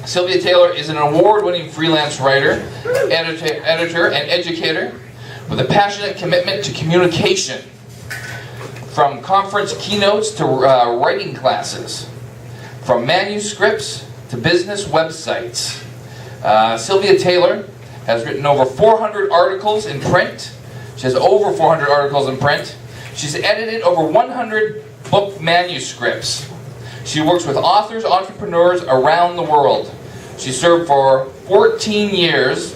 Sylvia Taylor is an award-winning freelance writer, editor, and educator with a passionate commitment to communication, from conference keynotes to writing classes, from manuscripts to business websites. Sylvia Taylor has written over 400 articles in print. She has over 400 articles in print. She's edited over 100 book manuscripts. She works with authors, entrepreneurs around the world. She served for 14 years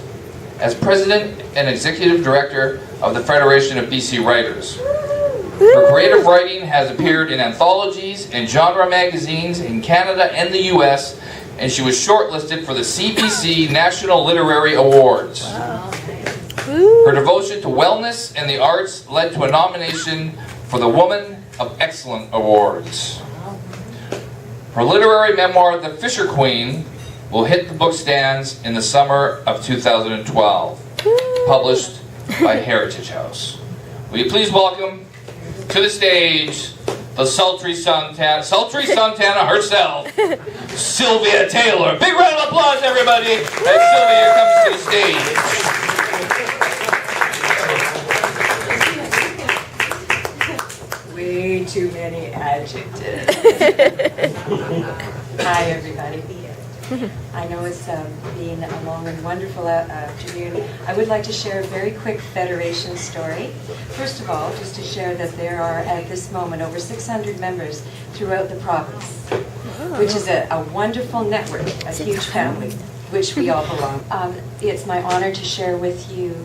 as President and Executive Director of the Federation of BC Writers. Her creative writing has appeared in anthologies and genre magazines in Canada and the US, and she was shortlisted for the CBC National Literary Awards. Wow. Her devotion to wellness and the arts led to a nomination for the Woman of Excellence Awards. Her literary memoir, The Fisher Queen, will hit the bookstands in the summer of 2012, published by Heritage House. Will you please welcome to the stage the sultry Santana herself, Sylvia Taylor. Big round of applause, everybody, as Sylvia comes to the stage. Way too many adjectives. Hi, everybody. I know it's been a long and wonderful afternoon. I would like to share a very quick Federation story. First of all, just to share that there are, at this moment, over 600 members throughout the province, which is a wonderful network, a huge family, which we all belong. It's my honor to share with you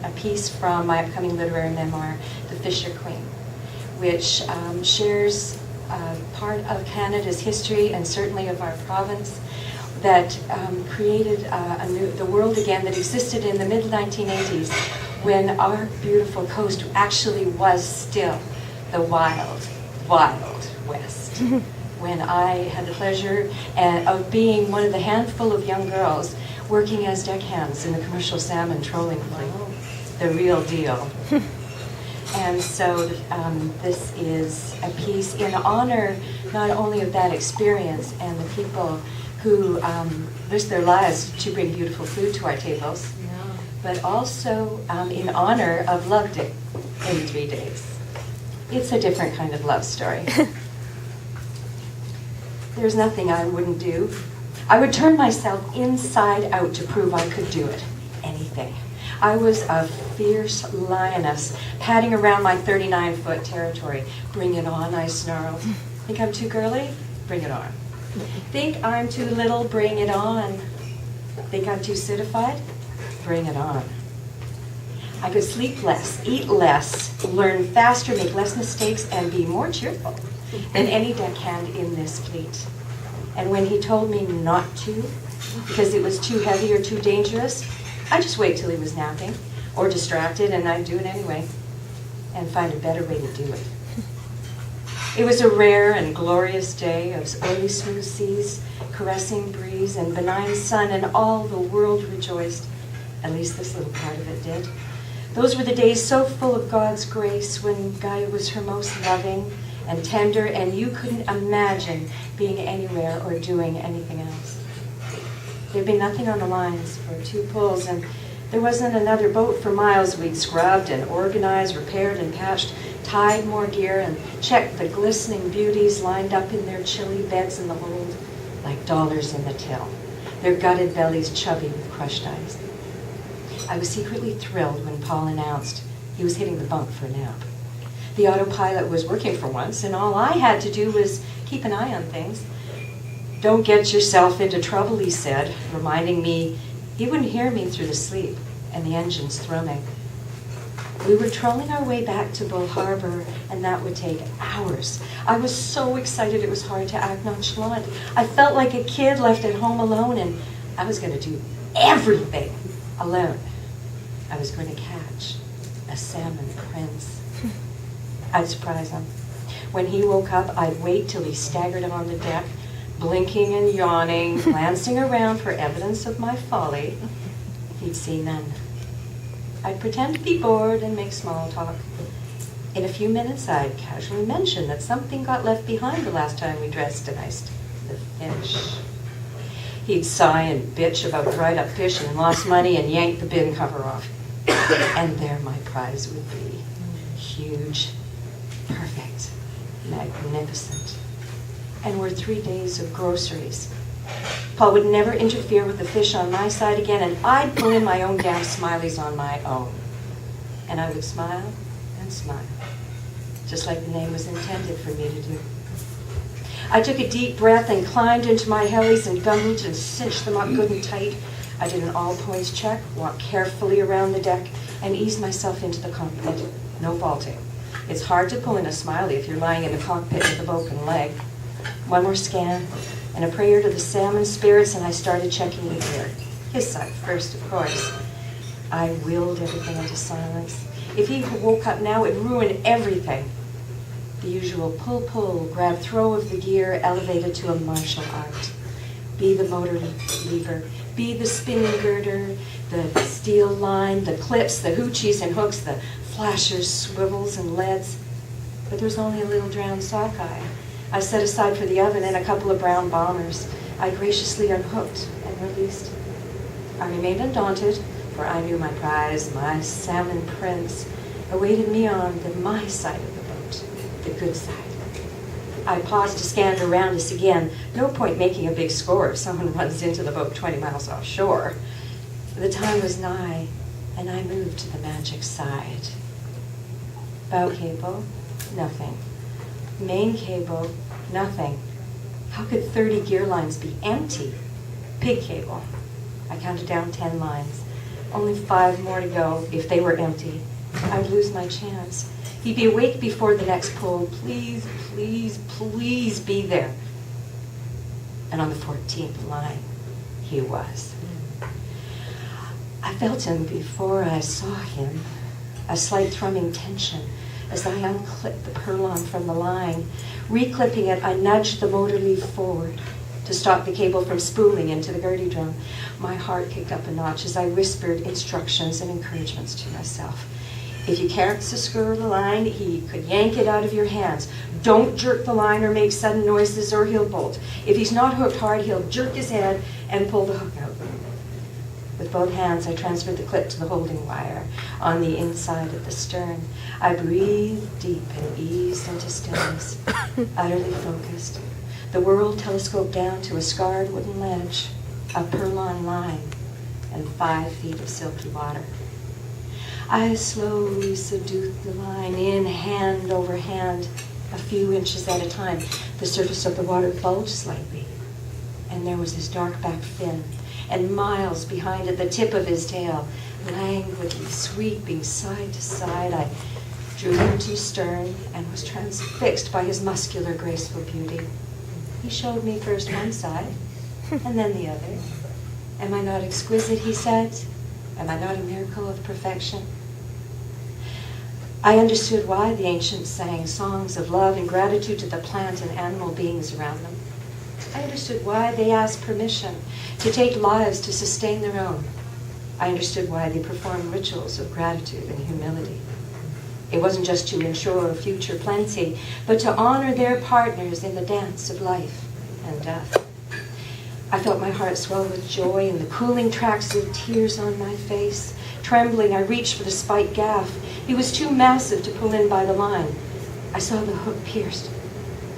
a piece from my upcoming literary memoir, The Fisher Queen, which shares part of Canada's history and certainly of our province that created the world again that existed in the mid-1980s when our beautiful coast actually was still the wild, wild West. When I had the pleasure of being one of the handful of young girls working as deckhands in the commercial salmon trolling fleet, the real deal. And so this is a piece in honor not only of that experience and the people who risk their lives to bring beautiful food to our tables, but also in honor of Love Day in 3 days. It's a different kind of love story. There's nothing I wouldn't do. I would turn myself inside out to prove I could do it. Anything. I was a fierce lioness, padding around my 39-foot territory. Bring it on, I snarled. Think I'm too girly? Bring it on. Think I'm too little? Bring it on. Think I'm too citified? Bring it on. I could sleep less, eat less, learn faster, make less mistakes, and be more cheerful than any deckhand in this fleet. And when he told me not to, because it was too heavy or too dangerous, I'd just wait till he was napping or distracted, and I'd do it anyway and find a better way to do it. It was a rare and glorious day of oily smooth seas, caressing breeze, and benign sun, and all the world rejoiced. At least this little part of it did. Those were the days so full of God's grace when Gaia was her most loving and tender, and you couldn't imagine being anywhere or doing anything else. There'd been nothing on the lines for 2 pulls, and there wasn't another boat for miles. We'd scrubbed and organized, repaired and patched, tied more gear, and checked the glistening beauties lined up in their chilly beds in the hold like dollars in the till, their gutted bellies chubby with crushed ice. I was secretly thrilled when Paul announced he was hitting the bunk for a nap. The autopilot was working for once, and all I had to do was keep an eye on things. Don't get yourself into trouble, he said, reminding me he wouldn't hear me through the sleep and the engines thrumming. We were trolling our way back to Bull Harbor, and that would take hours. I was so excited it was hard to act nonchalant. I felt like a kid left at home alone, and I was going to do everything alone. I was going to catch a salmon prince. I'd surprise him. When he woke up, I'd wait till he staggered on the deck, blinking and yawning, glancing around for evidence of my folly. He'd see none. I'd pretend to be bored and make small talk. In a few minutes, I'd casually mention that something got left behind the last time we dressed and iced the fish. He'd sigh and bitch about dried up fish and lost money and yank the bin cover off. And there my prize would be. Huge, perfect, magnificent. And were 3 days of groceries. Paul would never interfere with the fish on my side again, and I'd pull in my own damn smileys on my own. And I would smile and smile, just like the name was intended for me to do. I took a deep breath and climbed into my helis and bundled and cinched them up good and tight. I did an all-points check, walked carefully around the deck, and eased myself into the cockpit. No vaulting. It's hard to pull in a smiley if you're lying in the cockpit with a broken leg. One more scan, and a prayer to the salmon spirits, and I started checking the gear. His side first, of course. I willed everything into silence. If he woke up now, it'd ruin everything. The usual pull, grab, throw of the gear elevated to a martial art. Be the motor lever, be the spinning girder, the steel line, the clips, the hoochies and hooks, the flashers, swivels, and leads. But there's only a little drowned sockeye. I set aside for the oven and a couple of brown bombers. I graciously unhooked and released. I remained undaunted, for I knew my prize, my salmon prince, awaited me on my side of the boat, the good side. I paused to scan around us again. No point making a big score if someone runs into the boat 20 miles offshore. The time was nigh, and I moved to the magic side. Bow cable, nothing. Main cable, nothing. How could 30 gear lines be empty? Pig cable. I counted down 10 lines. Only 5 more to go. If they were empty, I'd lose my chance. He'd be awake before the next pull. Please, please, please be there. And on the 14th line, he was. I felt him before I saw him. A slight thrumming tension as I unclipped the purlon from the line. Reclipping it, I nudged the motor leaf forward to stop the cable from spooling into the gurdy drum. My heart kicked up a notch as I whispered instructions and encouragements to myself. If you can't secure the line, he could yank it out of your hands. Don't jerk the line or make sudden noises or he'll bolt. If he's not hooked hard, he'll jerk his head and pull the hook out. With both hands, I transferred the clip to the holding wire on the inside of the stern. I breathed deep and eased into stillness, utterly focused. The world telescoped down to a scarred wooden ledge, a purlon line, and 5 feet of silky water. I slowly seduced the line in, hand over hand, a few inches at a time. The surface of the water bulged slightly, and there was his dark back fin, and miles behind it, the tip of his tail, languidly sweeping side to side. I drew him to stern and was transfixed by his muscular, graceful beauty. He showed me first one side, and then the other. Am I not exquisite, he said? Am I not a miracle of perfection? I understood why the ancients sang songs of love and gratitude to the plant and animal beings around them. I understood why they asked permission to take lives to sustain their own. I understood why they performed rituals of gratitude and humility. It wasn't just to ensure a future plenty, but to honor their partners in the dance of life and death. I felt my heart swell with joy and the cooling tracks of tears on my face. Trembling, I reached for the spiked gaff. He was too massive to pull in by the line. I saw the hook pierced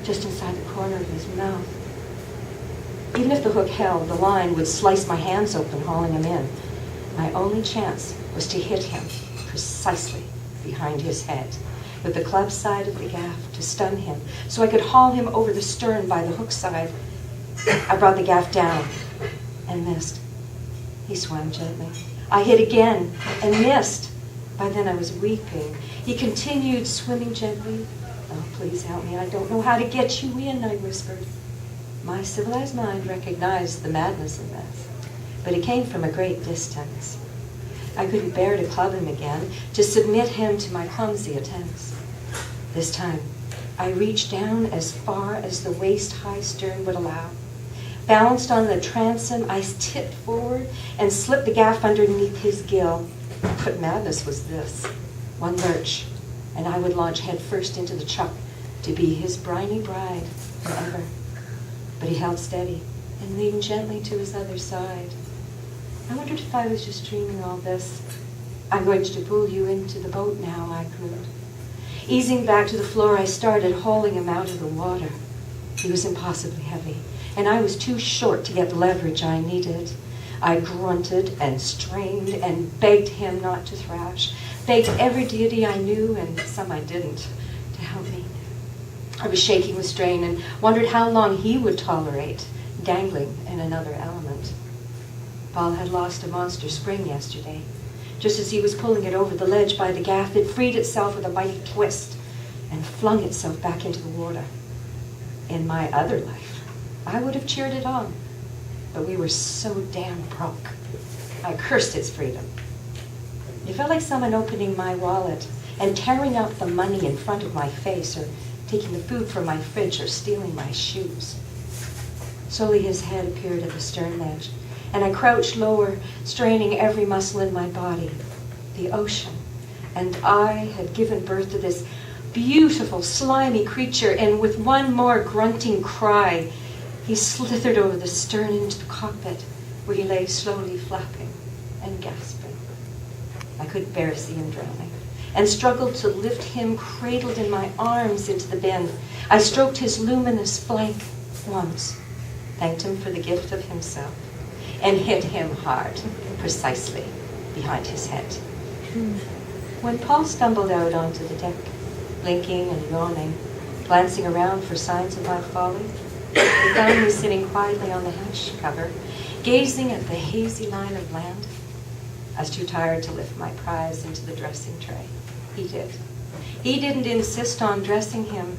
just inside the corner of his mouth. Even if the hook held, the line would slice my hands open, hauling him in. My only chance was to hit him precisely behind his head with the club side of the gaff to stun him so I could haul him over the stern by the hook side. I brought the gaff down and missed. He swam gently. I hit again and missed. By then I was weeping. He continued swimming gently. Oh, please help me. I don't know how to get you in, I whispered. My civilized mind recognized the madness in this, but it came from a great distance. I couldn't bear to club him again, to submit him to my clumsy attempts. This time, I reached down as far as the waist-high stern would allow. Balanced on the transom, I tipped forward and slipped the gaff underneath his gill. But madness was this. One lurch, and I would launch headfirst into the chuck to be his briny bride forever. But he held steady, and lean gently to his other side. I wondered if I was just dreaming all this. I'm going to pull you into the boat now, I crooned. Easing back to the floor, I started hauling him out of the water. He was impossibly heavy, and I was too short to get the leverage I needed. I grunted and strained and begged him not to thrash, begged every deity I knew, and some I didn't, to help me. I was shaking with strain and wondered how long he would tolerate dangling in another element. Paul had lost a monster spring yesterday. Just as he was pulling it over the ledge by the gaff, it freed itself with a mighty twist and flung itself back into the water. In my other life, I would have cheered it on, but we were so damn broke. I cursed its freedom. It felt like someone opening my wallet and tearing out the money in front of my face, or taking the food from my fridge, or stealing my shoes. Slowly his head appeared at the stern ledge, and I crouched lower, straining every muscle in my body. The ocean and I had given birth to this beautiful, slimy creature, and with one more grunting cry, he slithered over the stern into the cockpit, where he lay slowly flapping and gasping. I could bear to see him drowning, and struggled to lift him cradled in my arms into the bin. I stroked his luminous flank once, thanked him for the gift of himself, and hit him hard, precisely behind his head. When Paul stumbled out onto the deck, blinking and yawning, glancing around for signs of my folly, he found me sitting quietly on the hatch cover, gazing at the hazy line of land. I was too tired to lift my prize into the dressing tray. He did. He didn't insist on dressing him.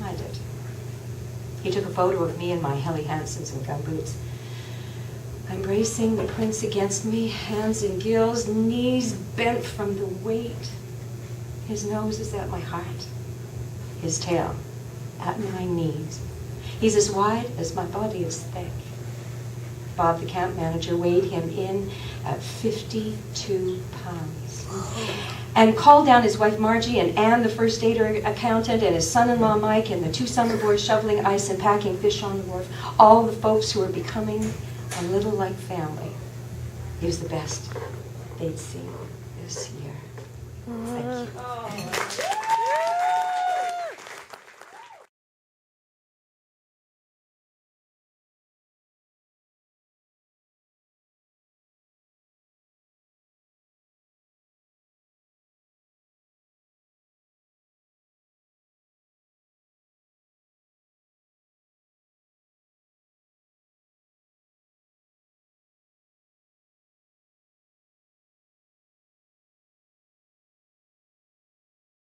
I did. He took a photo of me in my Helly Hansons and gumboots. I'm bracing the prince against me, hands in gills, knees bent from the weight. His nose is at my heart, his tail at my knees. He's as wide as my body is thick. Bob, the camp manager, weighed him in at 52 pounds. And called down his wife Margie and Ann, the first aider accountant, and his son-in-law Mike, and the two summer boys shoveling ice and packing fish on the wharf. All the folks who were becoming a little like family. He was the best they'd seen this year. Thank you.